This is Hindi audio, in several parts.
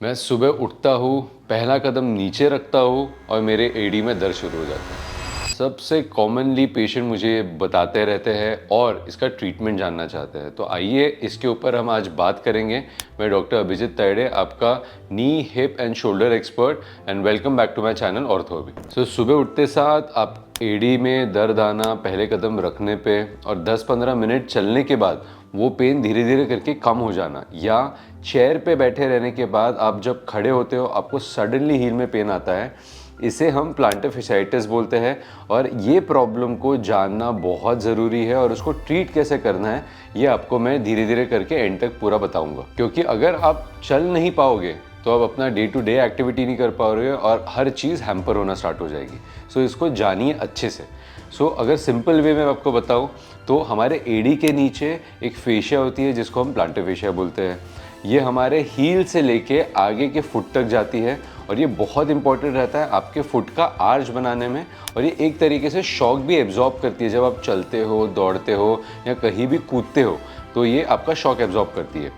मैं सुबह उठता हूँ, पहला कदम नीचे रखता हूँ और मेरे एडी में दर्द शुरू हो जाता है। सबसे कॉमनली पेशेंट मुझे बताते रहते हैं और इसका ट्रीटमेंट जानना चाहते हैं। तो आइए इसके ऊपर हम आज बात करेंगे। मैं डॉक्टर अभिजीत तैडे, आपका knee hip and shoulder expert, and welcome back to my channel Ortho Abhi. So सुबह उठते साथ आप एडी में दर्द आना पहले कदम रखने पे और 10-15 मिनट चलने के बाद वो पेन धीरे धीरे करके कम हो जाना, या चेयर पे बैठे रहने के बाद आप जब खड़े होते हो आपको सडनली हील में पेन आता है, इसे हम प्लांटर fasciitis बोलते हैं। और ये प्रॉब्लम को जानना बहुत ज़रूरी है और उसको ट्रीट कैसे करना है ये आपको मैं धीरे धीरे करके एंड तक पूरा बताऊंगा। क्योंकि अगर आप चल नहीं पाओगे तो आप अपना डे टू डे एक्टिविटी नहीं कर पाओगे और हर चीज़ हैम्पर होना स्टार्ट हो जाएगी। सो इसको जानिए अच्छे से। अगर सिंपल वे में आपको बताऊँ तो हमारे एडी के नीचे एक फेशिया होती है जिसको हम प्लांटर फेशिया बोलते हैं। ये हमारे हील से लेके आगे के फुट तक जाती है और ये बहुत इंपॉर्टेंट रहता है आपके फुट का आर्च बनाने में। और ये एक तरीके से शॉक भी एब्जॉर्ब करती है। जब आप चलते हो, दौड़ते हो या कहीं भी कूदते हो तो ये आपका शॉक एब्जॉर्ब करती है।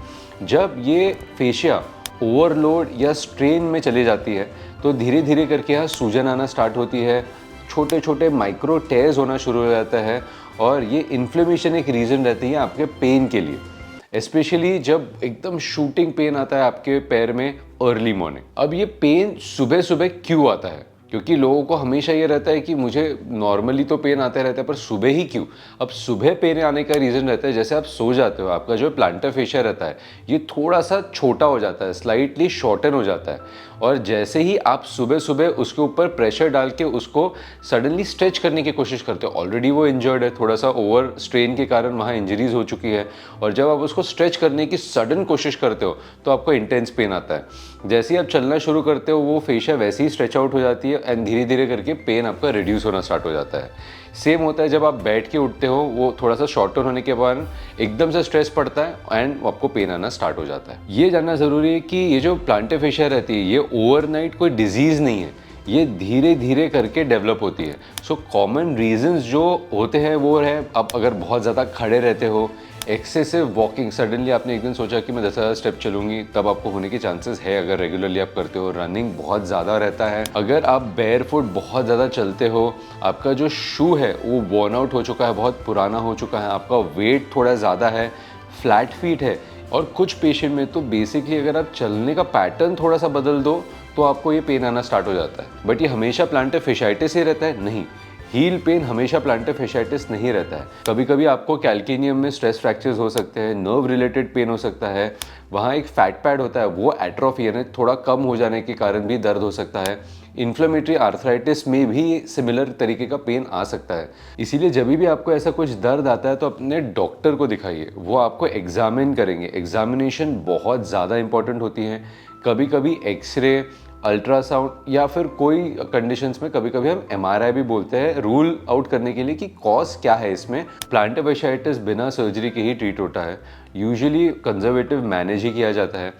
जब ये फेशिया ओवरलोड या स्ट्रेन में चली जाती है तो धीरे धीरे करके यहाँ सूजन आना स्टार्ट होती है, छोटे छोटे माइक्रो टेयर्स होना शुरू हो जाता है और ये इन्फ्लेमेशन एक रीज़न रहती है आपके पेन के लिए। स्पेशली जब एकदम शूटिंग पेन आता है आपके पैर में अर्ली मॉर्निंग। अब ये पेन सुबह सुबह क्यों आता है? क्योंकि लोगों को हमेशा ये रहता है कि मुझे नॉर्मली तो पेन आते रहता है पर सुबह ही क्यों। अब सुबह पेन आने का रीज़न रहता है जैसे आप सो जाते हो, आपका जो प्लांटर फेशिया रहता है ये थोड़ा सा छोटा हो जाता है, स्लाइटली शॉर्टन हो जाता है। और जैसे ही आप सुबह सुबह उसके ऊपर प्रेशर डाल के उसको सडनली स्ट्रेच करने की कोशिश करते हो, ऑलरेडी वो इंजर्ड है, थोड़ा सा ओवर स्ट्रेन के कारण वहाँ इंजरीज हो चुकी है, और जब आप उसको स्ट्रेच करने की सडन कोशिश करते हो तो आपको इंटेंस पेन आता है। जैसे ही आप चलना शुरू करते हो वो फेशिया वैसे ही स्ट्रेच आउट हो जाती है एंड धीरे धीरे करके पेन आपका रिड्यूस होना स्टार्ट हो जाता है। सेम होता है जब आप बैठ के उठते हो, वो थोड़ा सा शॉर्टन होने के बाद एकदम से स्ट्रेस पड़ता है एंड आपको पेन आना स्टार्ट हो जाता है। ये जानना ज़रूरी है कि ये जो प्लांटर फेशिया रहती है ये ओवरनाइट कोई डिजीज़ नहीं है, ये धीरे धीरे करके डेवलप होती है। कॉमन रीजंस जो होते हैं वो है, आप अगर बहुत ज़्यादा खड़े रहते हो, एक्सेसिव वॉकिंग, सडनली आपने एक दिन सोचा कि मैं 10,000 स्टेप चलूंगी, तब आपको होने के चांसेस है अगर रेगुलरली आप करते हो। रनिंग बहुत ज़्यादा रहता है, अगर आप बेयर फुट बहुत ज़्यादा चलते हो, आपका जो शू है वो वॉर्न आउट हो चुका है, बहुत पुराना हो चुका है, आपका वेट थोड़ा ज़्यादा है, फ्लैट फीट है, और कुछ पेशेंट में तो बेसिकली अगर आप चलने का पैटर्न थोड़ा सा बदल दो तो आपको ये पेन आना स्टार्ट हो जाता है। बट ये हमेशा प्लांटर फेशियाटिस ही रहता है? नहीं, हील पेन हमेशा प्लांटर फेशियाटिस नहीं रहता है। कभी कभी आपको कैल्केनियम में स्ट्रेस फ्रैक्चर्स हो सकते हैं, नर्व रिलेटेड पेन हो सकता है, वहाँ एक फैट पैड होता है वो एट्रोफी यानी थोड़ा कम हो जाने के कारण भी दर्द हो सकता है। इन्फ्लेमेटरी आर्थराइटिस में भी सिमिलर तरीके का पेन आ सकता है। इसीलिए जब भी आपको ऐसा कुछ दर्द आता है तो अपने डॉक्टर को दिखाइए, वो आपको एग्जामिन करेंगे। एग्जामिनेशन बहुत ज़्यादा इंपॉर्टेंट होती है। कभी कभी एक्सरे, अल्ट्रासाउंड या फिर कोई कंडीशंस में कभी कभी हम एमआरआई भी बोलते हैं, रूल आउट करने के लिए कि कॉज क्या है इसमें। प्लांटर फेशियाटिस बिना सर्जरी के ही ट्रीट होता है, यूजुअली कंजर्वेटिव मैनेज ही किया जाता है।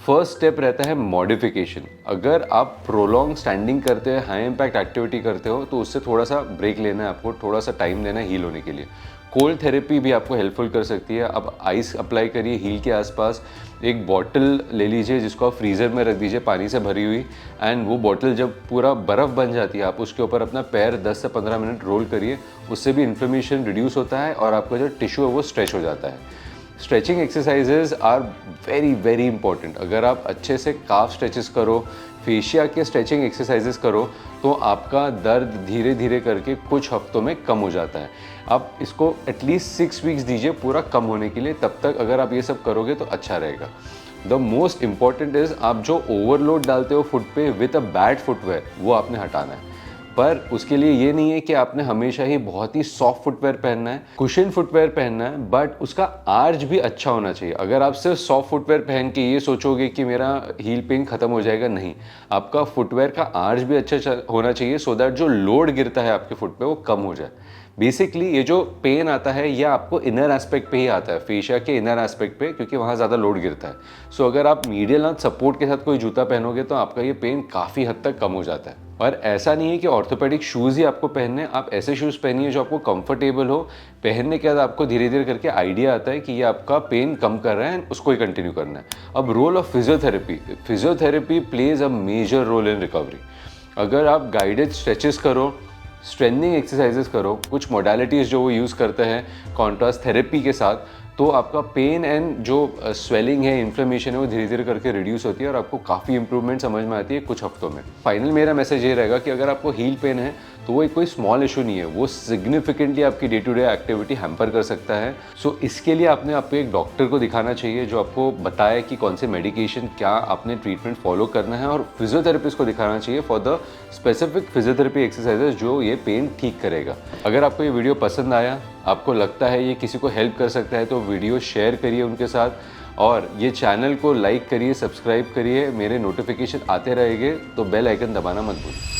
फर्स्ट स्टेप रहता है मॉडिफिकेशन। अगर आप प्रोलॉन्ग स्टैंडिंग करते हैं, हाई इम्पैक्ट एक्टिविटी करते हो तो उससे थोड़ा सा ब्रेक लेना है, आपको थोड़ा सा टाइम लेना है हील होने के लिए। कोल्ड थेरेपी भी आपको हेल्पफुल कर सकती है। आप आइस अप्लाई करिए हील के आसपास, एक बॉटल ले लीजिए जिसको आप फ्रीज़र में रख दीजिए पानी से भरी हुई, एंड वो बॉटल जब पूरा बर्फ़ बन जाती है आप उसके ऊपर अपना पैर 10 से 15 मिनट रोल करिए। उससे भी इन्फ्लेमेशन रिड्यूस होता है और आपका जो टिश्यू है वो स्ट्रेच हो जाता है। Stretching exercises are very very important. अगर आप अच्छे से काफ स्ट्रेचेस करो, फेशिया के स्ट्रेचिंग एक्सरसाइजेस करो तो आपका दर्द धीरे धीरे करके कुछ हफ्तों में कम हो जाता है। आप इसको एटलीस्ट 6 वीक्स दीजिए पूरा कम होने के लिए, तब तक अगर आप ये सब करोगे तो अच्छा रहेगा। द मोस्ट इंपॉर्टेंट इज़ आप जो ओवरलोड डालते हो फुट पे विद अ बैड फुटवेयर वो आपने हटाना है। पर उसके लिए ये नहीं है कि आपने हमेशा ही बहुत ही सॉफ्ट फुटवेयर पहनना है, कुशन फुटवेयर पहनना है, बट उसका आर्च भी अच्छा होना चाहिए। अगर आप सिर्फ सॉफ्ट फुटवेयर पहन के ये सोचोगे कि मेरा हील पेन खत्म हो जाएगा, नहीं, आपका फुटवेयर का आर्च भी अच्छा होना चाहिए सो दैट जो लोड गिरता है आपके फुट पे वो कम हो जाए। बेसिकली ये जो पेन आता है ये आपको इनर एस्पेक्ट पे ही आता है, फेशिया के इनर एस्पेक्ट पे, क्योंकि वहाँ ज़्यादा लोड गिरता है। अगर आप मीडियल हाथ सपोर्ट के साथ कोई जूता पहनोगे तो आपका ये पेन काफ़ी हद तक कम हो जाता है। और ऐसा नहीं है कि ऑर्थोपेडिक शूज़ ही आपको पहनने हैं, आप ऐसे शूज़ पहनिए जो आपको कंफर्टेबल हो। पहनने के बाद आपको धीरे धीरे करके आइडिया आता है कि ये आपका पेन कम कर रहा है, उसको ही कंटिन्यू करना है। अब role of physiotherapy plays a major role in recovery. अगर आप गाइडेड स्ट्रेचेस करो, स्ट्रेंथनिंग एक्सरसाइजेस करो, कुछ मोडालिटीज़ जो वो यूज़ करते हैं कॉन्ट्रास्ट थेरेपी के साथ, तो आपका पेन एंड जो स्वेलिंग है, इन्फ्लेमेशन है, वो धीरे धीरे करके रिड्यूस होती है और आपको काफ़ी इंप्रूवमेंट समझ में आती है कुछ हफ्तों में। फाइनल मेरा मैसेज ये रहेगा कि अगर आपको हील पेन है तो वो एक कोई स्मॉल इशू नहीं है, वो सिग्निफिकेंटली आपकी day to day activity hamper कर सकता है। सो इसके लिए आपने आपको एक डॉक्टर को दिखाना चाहिए जो आपको बताए कि कौन से मेडिकेशन, क्या आपने ट्रीटमेंट फॉलो करना है, और फिजियोथेरेपिस्ट को दिखाना चाहिए for the specific physiotherapy exercises जो ये पेन ठीक करेगा। अगर आपको ये वीडियो पसंद आया, आपको लगता है ये किसी को हेल्प कर सकता है, तो वीडियो शेयर करिए उनके साथ, और ये चैनल को लाइक करिए, सब्सक्राइब करिए, मेरे नोटिफिकेशन आते रहेंगे, तो बेल आइकन दबाना मत भूलिए।